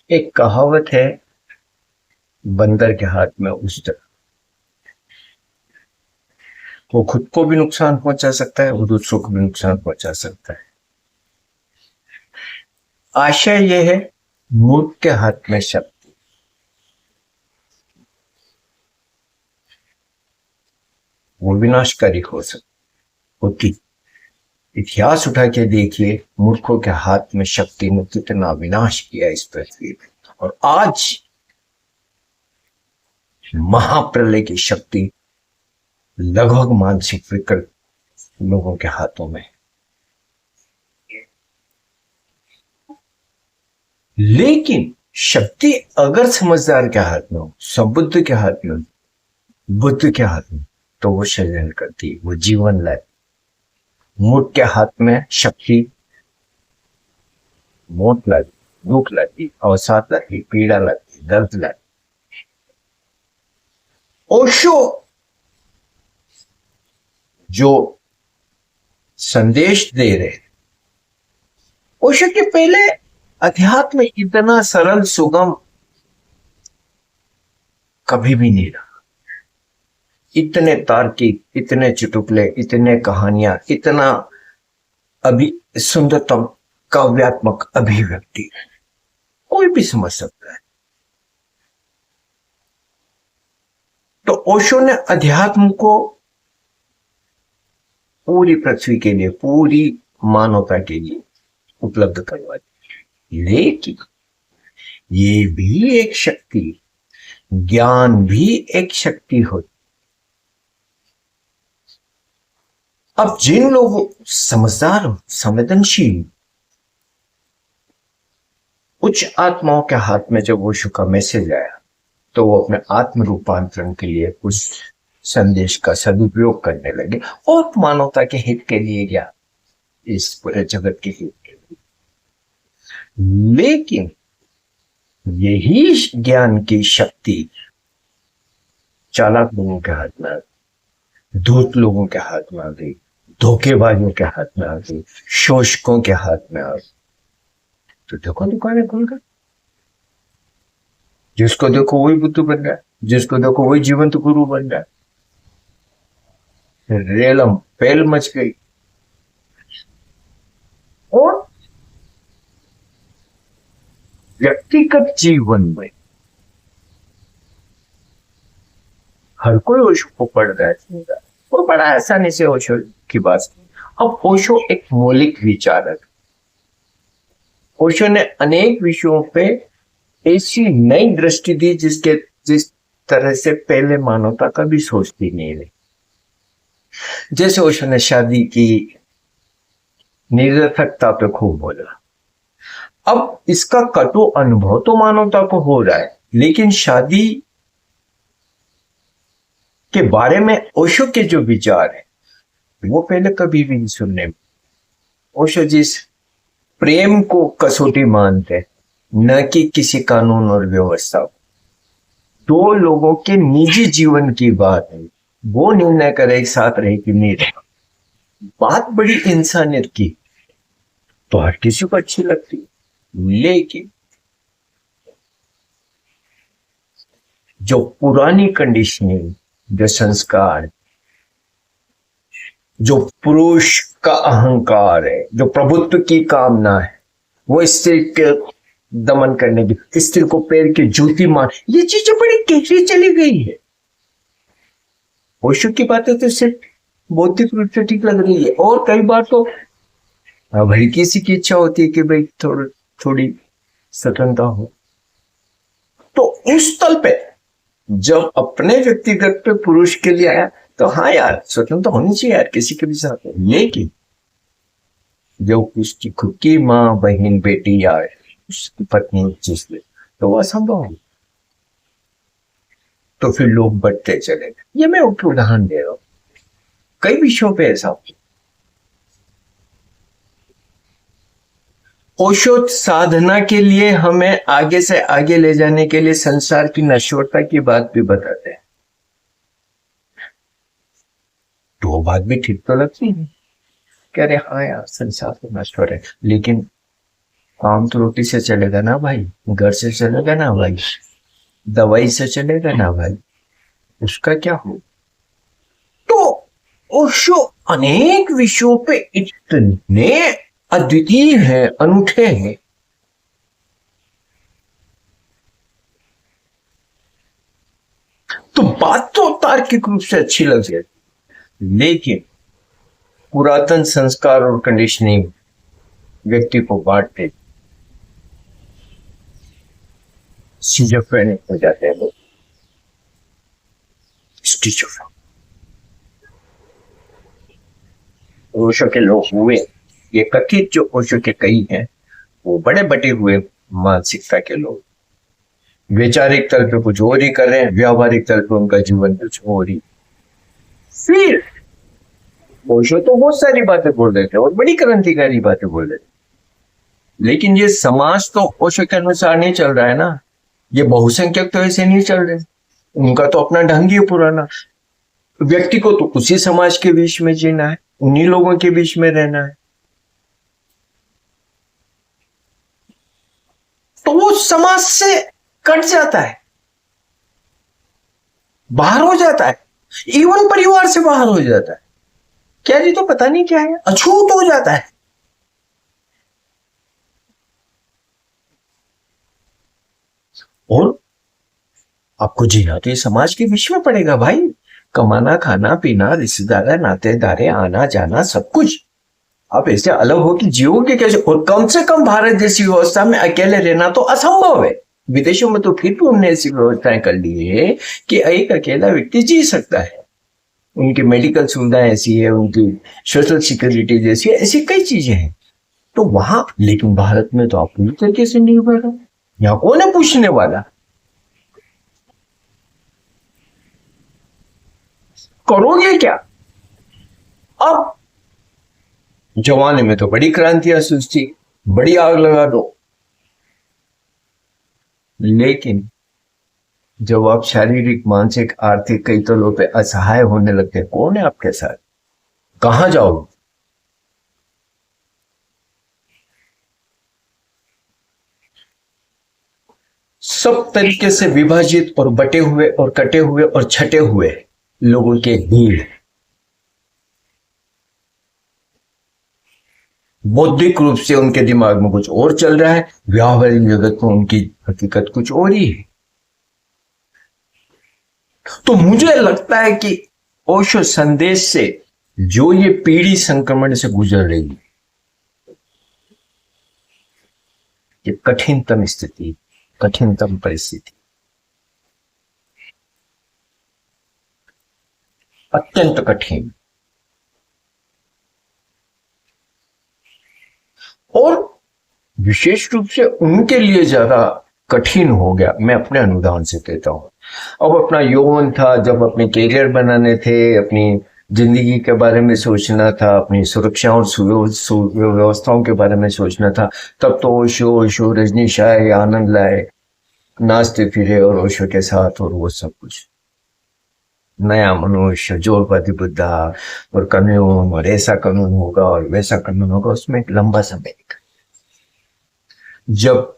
एक कहावत है, बंदर के हाथ में उस तरह। वो खुद को भी नुकसान पहुंचा सकता है, वो दूसरों को भी नुकसान पहुंचा सकता है। आशय यह है, मूर्ख के हाथ में शक्ति, वो विनाशकारी हो सकती होती। इतिहास उठा के देखिए, मूर्खों के हाथ में शक्ति ने कितना विनाश किया इस पृथ्वी में। और आज महाप्रलय की शक्ति लगभग मानसिक विकृत लोगों के हाथों में। लेकिन शक्ति अगर समझदार के हाथ में हो, सबुद्ध के हाथ में हो, बुद्ध के हाथ में, तो वो सृजन करती, वो जीवन लाए। मूर्ख के हाथ में शक्ति मौत लाती, दुख लाती, अवसाद लाती, पीड़ा लाती, दर्द लाती। ओशो जो संदेश दे रहे, ओशो के पहले अध्यात्म इतना सरल सुगम कभी भी नहीं रहा। इतने तार्किक, इतने चुटकुले, इतने कहानियां, इतना अभी सुंदरतम काव्यात्मक अभिव्यक्ति कोई भी समझ सकता है। तो ओशो ने अध्यात्म को पूरी पृथ्वी के लिए, पूरी मानवता के लिए उपलब्ध करवा दी। लेकिन ये भी एक शक्ति, ज्ञान भी एक शक्ति होती। अब जिन लोगों, समझदार, संवेदनशील उच्च आत्माओं के हाथ में जब ओशो का मैसेज आया, तो वो अपने आत्म रूपांतरण के लिए उस संदेश का सदुपयोग करने लगे और मानवता के हित के लिए या इस पूरे जगत के हित के लिए। लेकिन यही ज्ञान की शक्ति चालाक लोगों के हाथ में आ गई, धूर्त लोगों के हाथ में आ गई, धोखेबाजों के हाथ में आ गई, शोषकों के हाथ में आ गई। तो देखो दुकानें खुल गई, जिसको देखो वही बुद्ध बन गया, जिसको देखो वही जीवंत गुरु बन गया। रेलम पहल मच गई। और व्यक्तिगत जीवन में हर कोई ओशो को पढ़ रहा है, वो बड़ा आसानी से ओशो की बात। अब ओशो एक मौलिक विचारक, ओशो ने अनेक विषयों पे ऐसी नई दृष्टि दी जिस तरह से पहले मानवता कभी सोचती नहीं रही। जैसे ओशो ने शादी की निरर्थकता पे खूब बोला। अब इसका कटु अनुभव तो मानवता को हो रहा है, लेकिन शादी के बारे में ओशो के जो विचार है वो पहले कभी भी नहीं सुनने में। ओशो जिस प्रेम को कसौटी मानते, न कि किसी कानून और व्यवस्था को, दो लोगों के निजी जीवन की बात है, वो निर्णय करे एक साथ रहे कि नहीं रहे। बात बड़ी इंसानियत की, तो हर किसी को अच्छी लगती। लेकिन जो पुरानी कंडीशनिंग, जो संस्कार, जो पुरुष का अहंकार है, जो प्रभुत्व की कामना है, वो स्त्री के दमन करने की, स्त्री को पैर की जूती मार, ये चीजें बड़ी गहरी चली गई है। ओशो की बातें तो सिर्फ बौद्धिक रूप से ठीक लग रही है, और कई बार तो हर किसी की इच्छा होती है कि भाई थोड़ी स्वतंत्रता हो। तो उस तल पे जब अपने व्यक्तिगत पे पुरुष के लिए आया, तो हाँ यार, स्वतंत्र होनी चाहिए यार किसी के भी साथ। लेकिन जो उसकी खुद की माँ, बहन, बेटी या उसकी पत्नी जिसने, तो वो असंभव है। तो फिर लोग बढ़ते चले गए। ये मैं एक उदाहरण दे रहा हूं, कई विषयों पे ऐसा होता। ओशो साधना के लिए हमें आगे से आगे ले जाने के लिए संसार की नश्वरता की बात भी बताते हैं। तो वो बात भी ठीक तो लगती है, कह रहे हाँ यार संसार तो नश्वर है, लेकिन काम तो रोटी से चलेगा ना भाई, घर से चलेगा ना भाई, दवाई से चलेगा ना भाई, उसका क्या हो। तो ओशो अनेक विषयों पे इतने अद्वितीय हैं, अनूठे हैं। तो बात तो तार्किक रूप से अच्छी लग जाती, लेकिन पुरातन संस्कार और कंडीशनिंग व्यक्ति को बांटते, सिजोफ्रेनिक हो जाते हैं लोग, स्किज़ोफ्रेनिक। ओशो के लोग हुए, ये कथित जो ओशो के कई हैं, वो बड़े बटे हुए मानसिकता के लोग, वैचारिक तल पे कुछ और ही कर रहे हैं, व्यावहारिक तल पे उनका जीवन कुछ और ही। फिर ओशो तो बहुत सारी बातें बोल देते और बड़ी क्रांतिकारी बातें बोल देते, लेकिन ये समाज तो ओशो के अनुसार नहीं चल रहा है ना। ये बहुसंख्यक तो ऐसे नहीं चल रहे, उनका तो अपना ढंग ही है पुराना। व्यक्ति को तो उसी समाज के बीच में जीना है, उन्हीं लोगों के बीच में रहना है, तो वो समाज से कट जाता है, बाहर हो जाता है, इवन परिवार से बाहर हो जाता है। क्या जी, तो पता नहीं क्या है, अछूत हो जाता है। और आपको जीना तो ये समाज के बीच में पड़ेगा भाई, कमाना, खाना पीना, रिश्तेदार, नातेदारे, आना जाना, सब कुछ। आप ऐसे अलग हो कि जियोगे कैसे। और कम से कम भारत जैसी व्यवस्था में अकेले रहना तो असंभव है। विदेशों में तो फिर भी उन्होंने ऐसी व्यवस्थाएं कर ली है कि एक अकेला व्यक्ति जी सकता है। उनकी मेडिकल सुविधाएं ऐसी है, उनकी सोशल सिक्योरिटी जैसी है, ऐसी कई चीजें हैं। तो वहां, लेकिन भारत में तो आप पूरी तरीके से निर्भर हो, यहाँ कौन है पूछने वाला। करोगे क्या। अब जमाने में तो बड़ी क्रांतियां सूझती, बड़ी आग लगा दो, लेकिन जब आप शारीरिक, मानसिक, आर्थिक कई तौरों पे असहाय होने लगते हैं, कौन है आपके साथ, कहां जाओगे। सब तरीके से विभाजित और बटे हुए और कटे हुए और छटे हुए लोगों के भीड़, बौद्धिक रूप से उनके दिमाग में कुछ और चल रहा है, व्यावहारिक जगत में उनकी हकीकत कुछ और ही है। तो मुझे लगता है कि ओशो संदेश से जो ये पीढ़ी संक्रमण से गुजर रही है, ये कठिनतम स्थिति, कठिनतम परिस्थिति, अत्यंत कठिन, और विशेष रूप से उनके लिए ज्यादा कठिन हो गया। मैं अपने अनुदान से कहता हूं, अब अपना यौवन था, जब अपने कैरियर बनाने थे, अपनी जिंदगी के बारे में सोचना था, अपनी सुरक्षा और व्यवस्थाओं के बारे में सोचना था, तब तो ओशो ओशो रजनीश आए, आनंद लाए, नाचते फिरे और ओशो के साथ, और वो सब कुछ नया मनुष्य, जोरपति बुद्धा, और कानून, और ऐसा कानून होगा और वैसा कानून होगा, उसमें एक लंबा समय निकला। जब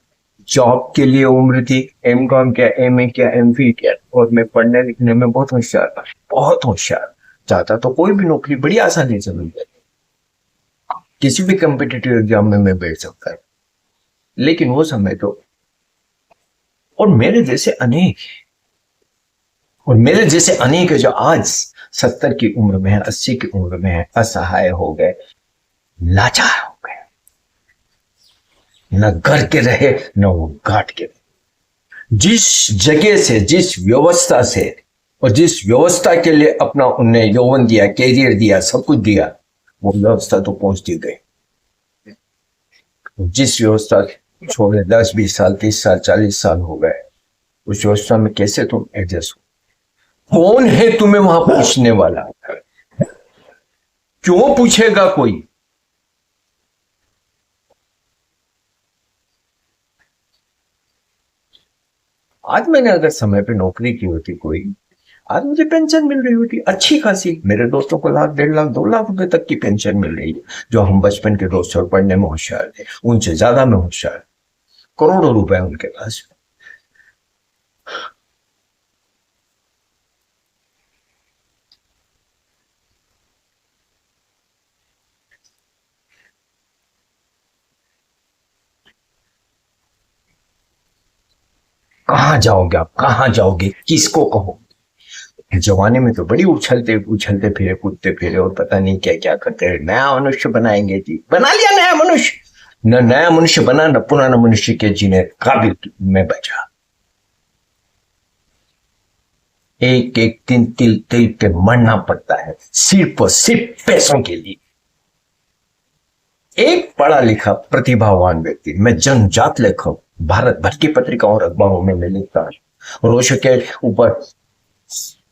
जॉब के लिए उम्र थी, एम कॉम किया, एम ए किया, एम फिल किया, और मैं पढ़ने लिखने में बहुत होशियार था, बहुत होशियार, चाहता तो कोई भी नौकरी बड़ी आसानी से मिल जाती, किसी भी कम्पिटिटिव एग्जाम में मैं बैठ सकता है। लेकिन वो समय तो, और मेरे जैसे अनेक, और मेरे जैसे अनेक है जो आज 70 की उम्र में है, 80 की उम्र में है, असहाय हो गए, लाचार हो गए, न घर के रहे न वो घाट के रहे। जिस जगह से, जिस व्यवस्था से, और जिस व्यवस्था के लिए अपना उनने यौवन दिया, कैरियर दिया, सब कुछ दिया, वो व्यवस्था तो पहुंचती गई। जिस व्यवस्था छोड़े 10-20 साल, 30 साल, 40 साल हो गए, उस व्यवस्था में कैसे तुम एडजस्ट हो। कौन है तुम्हें वहां पूछने वाला, क्यों पूछेगा कोई। आज मैंने अगर समय पे नौकरी की होती कोई, आज मुझे पेंशन मिल रही होती अच्छी खासी, मेरे दोस्तों को लाख 1.5 लाख 2 लाख रुपए तक की पेंशन मिल रही है, जो हम बचपन के दोस्त और पढ़ने में होशियार थे उनसे ज्यादा में होशियार, करोड़ों रुपए उनके पास। कहाँ जाओगे आप, कहाँ जाओगे, किसको कहो? जवानी में तो बड़ी उछलते उछलते फिरे, कूदते फिरे और पता नहीं क्या क्या करते हैं। नया मनुष्य बनाएंगे जी, बना लिया नया मनुष्य, न नया मनुष्य बना न पुराना मनुष्य के जीने काबिल में बचा। एक एक दिन तिल तिल पे मरना पड़ता है सिर्फ और सिर्फ पैसों के लिए। एक पढ़ा लिखा प्रतिभावान व्यक्ति, मैं जनजात लेखक, भारत भर की पत्रिकाओं और अखबारों में मैं लिखता हूं, और ओशो के ऊपर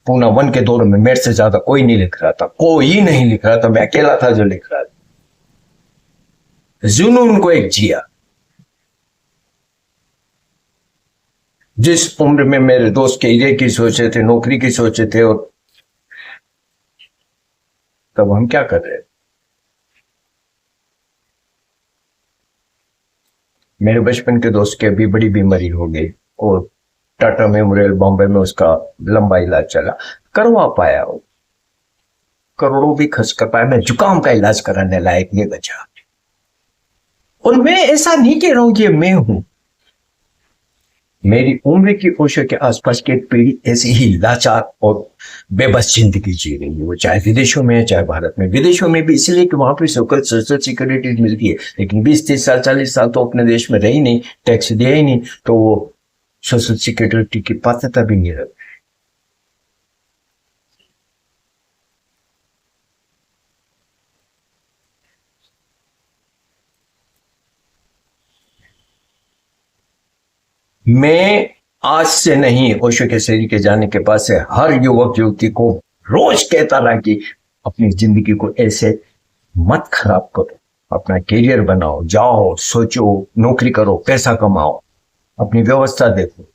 पूना 1 के दौर में मेरे से ज्यादा कोई नहीं लिख रहा था, कोई नहीं लिख रहा था, मैं अकेला था जो लिख रहा था। जुनून को एक जिया। जिस उम्र में मेरे दोस्त करियर की सोचे थे, नौकरी की सोचे थे, और तब हम क्या कर रहे थे? मेरे बचपन के दोस्त की अभी बड़ी बीमारी हो गई और टाटा मेमोरियल बॉम्बे में उसका लंबा इलाज चला, करवा पाया वो, करोड़ों भी खर्च कर पाया, मैं जुकाम का इलाज कराने लायक नहीं बचा। और मैं ऐसा नहीं कह रहा हूं कि मैं हूं, मेरी उम्र की ओशो के आसपास की एक पीढ़ी ऐसी ही लाचार और बेबस जिंदगी जी रही है, वो चाहे विदेशों में है चाहे भारत में। विदेशों में भी इसलिए कि वहां पर सोशल सिक्योरिटी मिलती है, लेकिन 20-30 साल 40 साल तो अपने देश में रही नहीं, टैक्स दिया ही नहीं, तो वो सोशल सिक्योरिटी की पात्रता भी नहीं रखती। मैं आज से नहीं, ओशो के शरीर के जाने के बाद से हर युवक युवती को रोज कहता रहा कि अपनी जिंदगी को ऐसे मत खराब करो, अपना करियर बनाओ, जाओ सोचो, नौकरी करो, पैसा कमाओ, अपनी व्यवस्था देखो।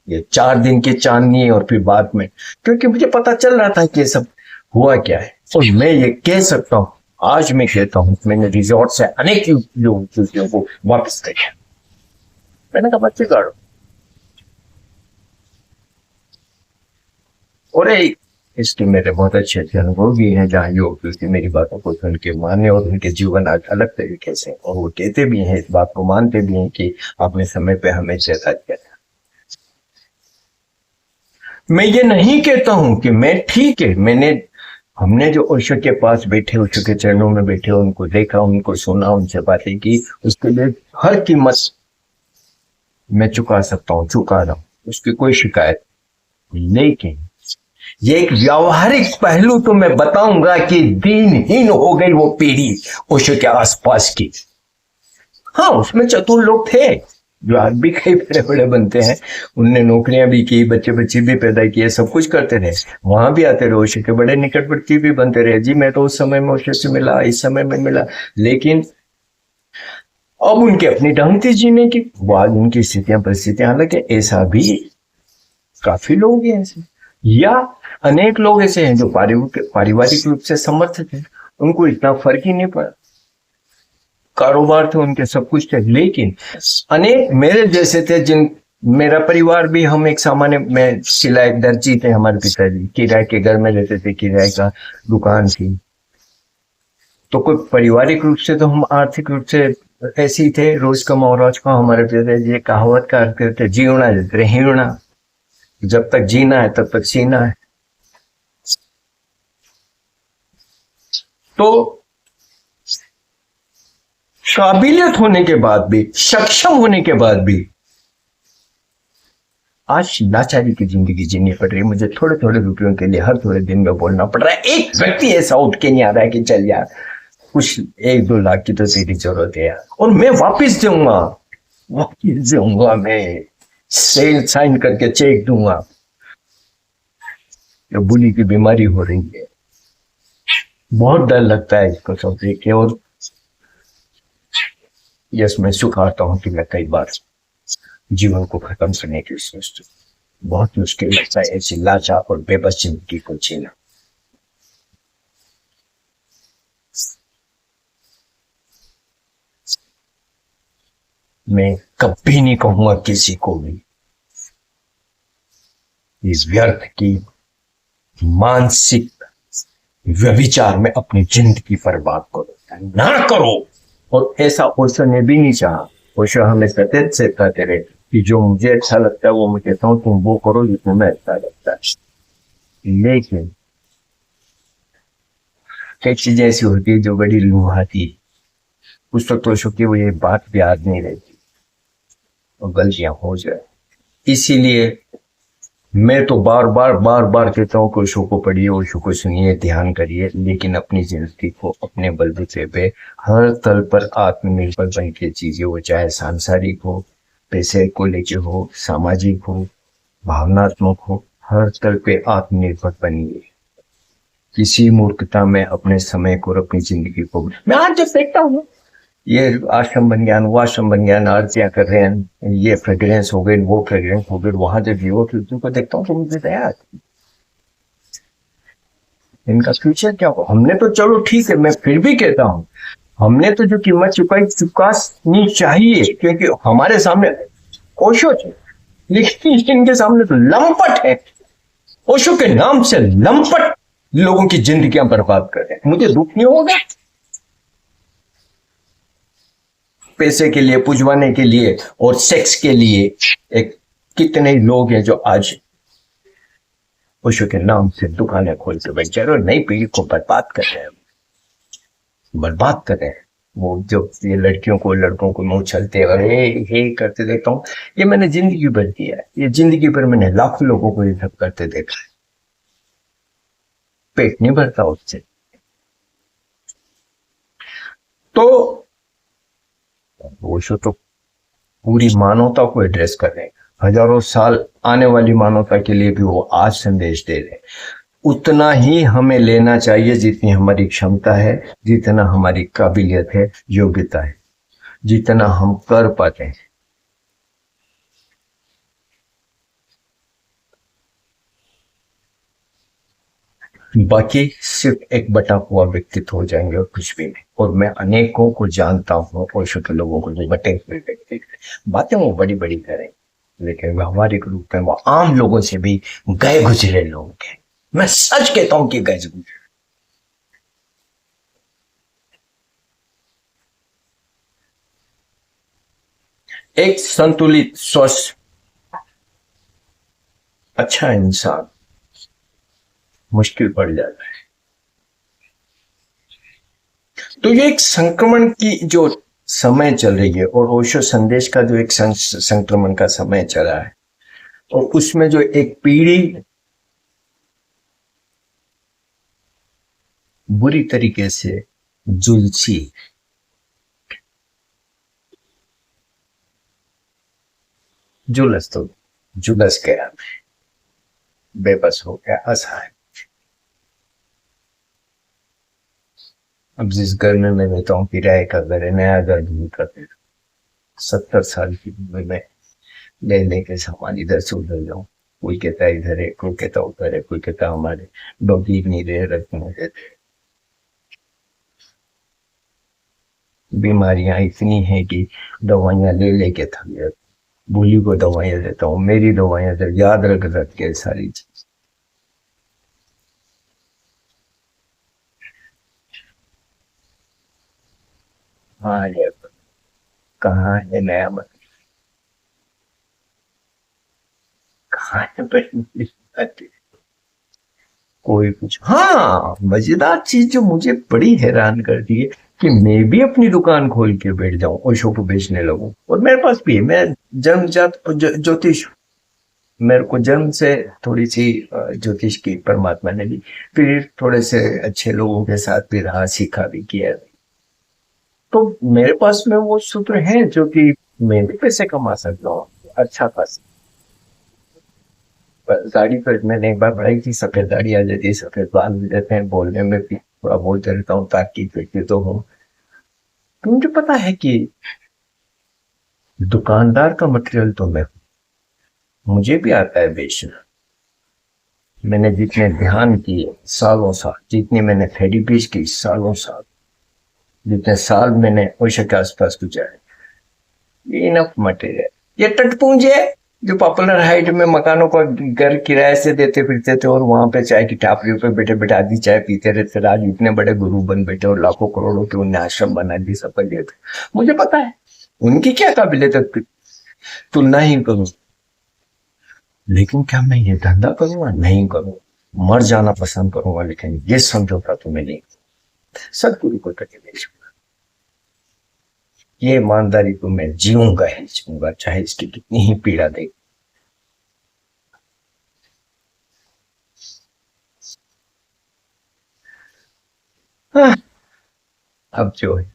ये 4 दिन की चांदनी है और फिर बाद में, क्योंकि मुझे पता चल रहा था कि ये सब हुआ क्या है, और मैं ये कह सकता हूं, आज मैं कहता हूं, मैंने रिजॉर्ट से अनेक युवतियों को वापस किया। मैंने कहा बच्चे गाड़ो, और इसके मेरे बहुत अच्छे अच्छे अनुभव भी हैं, जहाँ योग की मेरी बातों को सुन के माने और उनके जीवन आज अलग तरीके से, और वो कहते भी हैं, इस बात को मानते भी हैं कि आपने समय पे हमें चेता किया। मैं ये नहीं कहता हूं कि मैं ठीक है, हमने जो ओशो के पास बैठे, ओशो के चरणों में बैठे, उनको देखा, उनको सुना, उनसे बातें की, उसके लिए हर कीमत मैं चुका सकता हूँ, चुका रहा हूँ, उसकी कोई शिकायत। लेकिन ये एक व्यावहारिक पहलू तो मैं बताऊंगा कि दीनहीन हो गई वो पीढ़ी ओशो के आसपास की। हाँ, उसमें चतुर लोग थे जो आज भी कई बड़े बड़े बनते हैं, उनने नौकरियां भी की, बच्चे बच्चे भी पैदा किए, सब कुछ करते रहे, वहां भी आते रहे, ओशो के बड़े निकटवर्ती भी बनते रहे। जी मैं तो उस समय में ओशो से मिला, इस समय में मिला, लेकिन अब उनके अपनी ढंग थी जीने की, वो आज उनकी स्थितियां परिस्थितियां अलग है। ऐसा भी काफी लोग हैं ऐसे, या अनेक लोग ऐसे हैं जो पारिवारिक रूप से समर्थ थे, उनको इतना फर्क ही नहीं पड़ा, कारोबार थे उनके, सब कुछ थे। लेकिन अनेक मेरे जैसे थे, जिन मेरा परिवार भी, हम एक सामान्य, मैं सिलाई दर्जी थे, हमारे पिताजी किराए के घर में रहते थे, किराए का दुकान थी, तो कोई पारिवारिक रूप से तो हम आर्थिक रूप से ऐसे ही थे, रोज कमाओ रोज खाओ। हमारे पिताजी कहावत का अर्थ करते, जीवना रहीवना, जब तक जीना है तब तक सीना है। तो काबिलियत होने के बाद भी, सक्षम होने के बाद भी आज लाचारी की जिंदगी जीनी पड़ रही है। मुझे थोड़े थोड़े रुपयों के लिए हर थोड़े दिन में बोलना पड़ रहा है। एक व्यक्ति ऐसा उठ के नहीं आ रहा है कि चल यार कुछ 1-2 लाख की तो तेरी जरूरत है यार, और मैं वापिस दूंगा, मैं सेल साइन करके चेक दूंगा। जो बुली की बीमारी हो रही है, बहुत डर लगता है इसको सब देख के। और यस, मैं स्वीकारता हूं कि मैं कई बार जीवन को खत्म करने की सोचता हूं, बहुत मुश्किल लगता है ऐसी लाचार और बेबस जिंदगी को जीना। मैं कभी नहीं कहूंगा किसी को भी इस व्यर्थ की मानसिक व्यभिचार में अपनी जिंदगी बर्बाद करो, ना करो। और ऐसा ओशो ने भी नहीं चाहा। ओशो हमें सतत से कहते रहे कि जो मुझे अच्छा लगता है वो मैं कहता हूँ तुम वो करो जो तुम्हें अच्छा लगता है। लेकिन कई चीजें ऐसी होती है जो बड़ी लुभाती है। कुछ तो ओशो की वो ये बात भी याद नहीं रहती और गलतियां हो जाए। इसीलिए मैं तो बार बार कहता हूँ कि ओशो को पढ़िए, ओशो को सुनिए, ध्यान करिए, लेकिन अपनी जिंदगी को अपने बलबूते पे हर तल पर आत्मनिर्भर बन के चीजें, वो चाहे सांसारिक हो, पैसे को लेके हो, सामाजिक हो, भावनात्मक हो, हर तल पे आत्मनिर्भर बनिए। किसी मूर्खता में अपने समय को और अपनी जिंदगी को। मैं आज जब देखता हूँ ये आश्रम बन गया, वो आश्रम बन गया, आरतियां कर रहे हैं, ये फ्रेग्रेंस हो गई, वो फ्रेग्रेंस हो गई, वहां जब युवक युवतियों को देखता हूँ तो मुझे दया आती है। इनका फ्यूचर क्या होगा? हमने तो चलो ठीक है, मैं फिर भी कहता हूँ हमने तो जो कीमत चुकानी चाहिए, क्योंकि हमारे सामने ओशो थे, लेकिन इनके सामने तो लंपट है। ओशो के नाम से लंपट लोगों की जिंदगियां बर्बाद कर रहे हैं। मुझे दुख नहीं होगा? पैसे के लिए, पुजवाने के लिए और सेक्स के लिए एक कितने लोग हैं जो आज ओशो के नाम से दुकानें खोल के बैठ जाए और नई पीढ़ी को बर्बाद कर रहे हैं, बर्बाद कर रहे हैं। वो जो ये लड़कियों को लड़कों को मुंह छलते और हे करते देखता हूँ, ये मैंने जिंदगी भर किया है। ये जिंदगी भर मैंने लाखों लोगों को ये सब करते देखा है। पेट नहीं भरता उससे। तो ओशो तो पूरी मानवता को एड्रेस कर रहे हैं। हजारों साल आने वाली मानवता के लिए भी वो आज संदेश दे रहे हैं। उतना ही हमें लेना चाहिए जितनी हमारी क्षमता है, जितना हमारी काबिलियत है, योग्यता है, जितना हम कर पाते हैं। बाकी सिर्फ एक बटा हुआ व्यक्तित्व हो जाएंगे और कुछ भी नहीं। और मैं अनेकों को जानता हूँ ओशो के लोगों को जो बटे हुए व्यक्तित्व, बातें वो बड़ी बड़ी करें लेकिन व्यवहारिक रूप में वो आम लोगों से भी गए गुजरे लोग हैं। मैं सच कहता हूं कि गए गुजरे। एक संतुलित, स्वस्थ, अच्छा इंसान मुश्किल पड़ जाता है। तो ये एक संक्रमण की जो समय चल रही है और ओशो संदेश का जो एक संक्रमण का समय चला है, और उसमें जो एक पीढ़ी बुरी तरीके से जुलसी, जुलस तो जुलस गया, बेबस हो गया, असहाय। अब जिस घर में मैं रहता हूँ किराए का घर है, नया घर नहीं करते, 70 साल की उम्र में ले लेके सामान इधर से उधर जाऊं। कोई कहता है इधर है, कोई कहता उधर है, कोई कहता हमारे डॉगी नहीं रहे, रखने देते। बीमारियां इतनी है कि दवाइयां ले लेके थक गया। भूली को दवाइयां देता हूँ, मेरी दवाइयां जब याद रख के सारी चीज। हाँ ये कहाँ है नया मन, कहाँ है बड़ी बात? कोई कुछ। हाँ, मजेदार चीज जो मुझे बड़ी हैरान करती है कि मैं भी अपनी दुकान खोल के बैठ जाऊं और शो को बेचने लगूं। और मेरे पास भी है, मैं जन्मजात ज्योतिष, मेरे को जन्म से थोड़ी सी ज्योतिष की परमात्मा ने दी। फिर थोड़े से अच्छे लोगों के साथ भी रहा, सीखा भी किया। तो मेरे पास में वो सूत्र है जो कि मैं भी पैसे कमा सकता हूँ अच्छा खासा। दाढ़ी पर मैंने एक बार पढ़ाई थी, सफेद दाढ़ी आ जाती है, सफेद बाल हो जाते हैं, बोलने में भी थोड़ा बोलते रहता हूँ ताकि व्यक्ति तो हूँ। तो मुझे पता है कि दुकानदार का मटेरियल तो मैं हूँ, मुझे भी आता है बेशक। मैंने जितने ध्यान किए सालों साल, जितनी मैंने थेरेपीज की सालों साल, जितने साल मैंने ओशो के आसपास गुजारे, ये इनफ मटेरियल। ये टटपुंज है जो पॉपुलर हाइट में मकानों को घर किराए से देते फिरते थे और वहां पे चाय की टापरियों पे बैठे बैठे आधी चाय पीते रहते थे। आज इतने बड़े गुरु बन बैठे और लाखों करोड़ों के उन्हें आश्रम बना दिए, सब कर दिए थे। मुझे पता है उनकी क्या काबिलियत है, तुलना ही करूं। लेकिन क्या मैं ये धंधा करूंगा? नहीं करूंगा। मर जाना पसंद करूंगा, लेकिन ये समझौता तो मैं नहीं। सदगुरु को कभी नहीं छूंगा। ये ईमानदारी को मैं जीऊंगा ही जीऊंगा, चाहे इसकी कितनी ही पीड़ा दे। हाँ, अब जो है,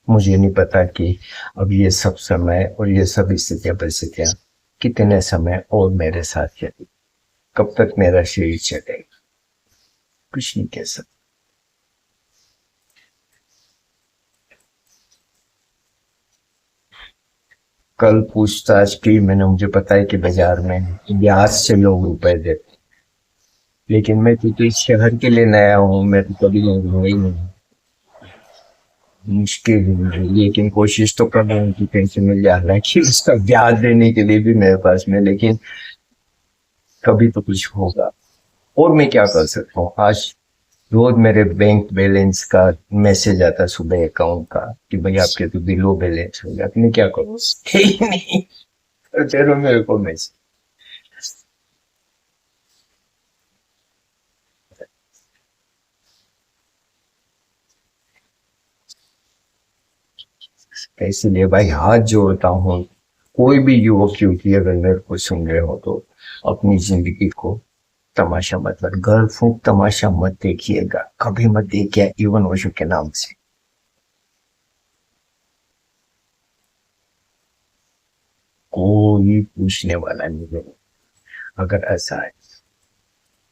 मुझे नहीं पता कि अब ये सब समय और ये सब स्थितियां परिस्थितियां कितने समय और मेरे साथ चलेगी, कब तक मेरा शरीर चलेगा, कुछ नहीं कह सकता। कल पूछताछ की मैंने, मुझे पता है कि बाजार में ब्याज से लोग रुपए देते, लेकिन मैं क्योंकि इस शहर के लिए नया हूँ, मैं तो कभी लूंगा ही नहीं। मुश्किल है, लेकिन कोशिश तो कर रहा हूँ कि कहीं से मिल जाना है कि उसका ब्याज देने के लिए भी मेरे पास में, लेकिन कभी तो कुछ होगा। और मैं क्या कर सकता हूँ? आज रोज मेरे बैंक बैलेंस का मैसेज आता है सुबह अकाउंट का कि भाई आपके तो बिलो बैलेंस हो गया, तो मैं क्या करूँ? है ही नहीं। तो चलो मेरे को मैसेज, इसलिए भाई हाथ जोड़ता हूँ, कोई भी युवक युवती अगर मेरे को सुन रहे हो तो अपनी जिंदगी को तमाशा मत, घर फूंक तमाशा मत देखिएगा, कभी मत देखिए, इवन ओशो के नाम से। कोई पूछने वाला नहीं है। अगर ऐसा है,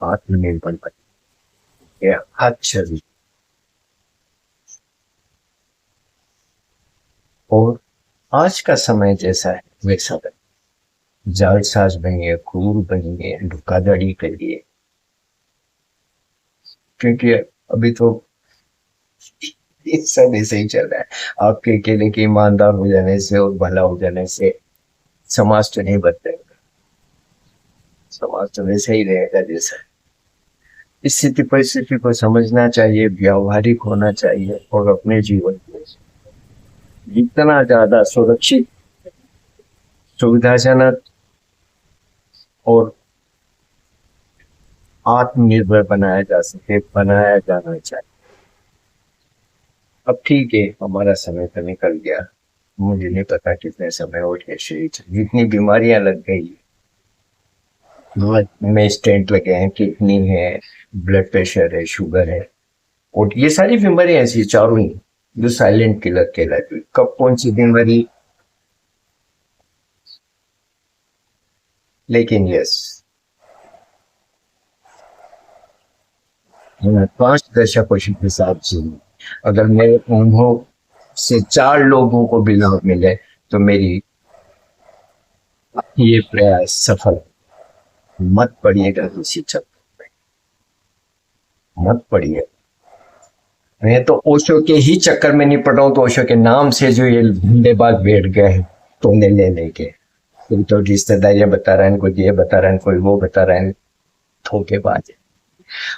आत्मनिर्भर बनिए, हाथ चलिए। और आज का समय जैसा है वैसा बनिए, जालसाज बनिए, क्रूर बनिए, धोखाधड़ी करिए, क्योंकि अभी तो इस सब ऐसे ही चल रहा है। आपके अकेले के ईमानदार हो जाने से और भला हो जाने से समाज तो नहीं बदलेगा, समाज तो वैसे ही रहेगा जैसा। इस स्थिति परिस्थिति को समझना चाहिए, व्यावहारिक होना चाहिए और अपने जीवन को जितना ज्यादा सुरक्षित, सुविधाजनक और आत्मनिर्भर बनाया जा सके, बनाया जाना चाहिए। अब ठीक है, हमारा समय तो निकल गया। मुझे नहीं पता कितने समय और कैसे जितनी बीमारियां लग गई, में स्टेंट लगे हैं, किडनी है, ब्लड प्रेशर है, शुगर है, और ये सारी बीमारियां ऐसी चारों ही जो साइलेंट किलर कहलाती है। कब कौन सी बीमारी, लेकिन यस, मैं 5 दशकों के साथ जीऊँ। अगर मेरे अनुभव से 4 लोगों को भी लाभ मिले तो मेरी ये प्रयास सफल। मत पड़िएगा किसी चक्कर में, मत पड़िए। मैं तो ओशो के ही चक्कर में नहीं पड़ रहा हूँ, तो ओशो के नाम से जो ये धंधेबाज बैठ गए हैं तोने ले लेके, कोई तो रिश्तेदारियां बता रहा है, कोई ये बता रहा है, कोई वो बता रहा है, धोखेबाज है।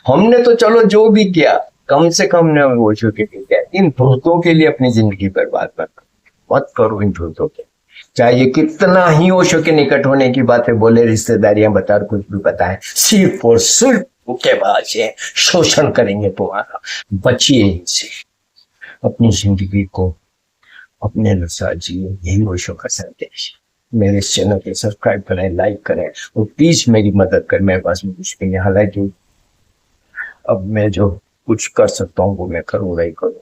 हमने तो चलो जो भी किया, कम से कम ने ओशो के लिए किया। इन धूर्तों के लिए अपनी जिंदगी बर्बाद मत करो, इन धूर्तों के। चाहे ये कितना ही ओशो के निकट होने की बातें बोले, रिश्तेदारियां बता, कुछ भी बताए, सिर्फ और सिर्फ धोखेबाज है, शोषण करेंगे तुम्हारा। बचिए इनसे, अपनी जिंदगी को अपने अनुसार जिए, यही ओशो का संदेश। मेरे इस चैनल को सब्सक्राइब करें, लाइक करें, और प्लीज मेरी मदद करें। मेरे पास में कुछ नहीं है, हालांकि अब मैं जो कुछ कर सकता हूँ वो मैं करूंगा ही करूँ।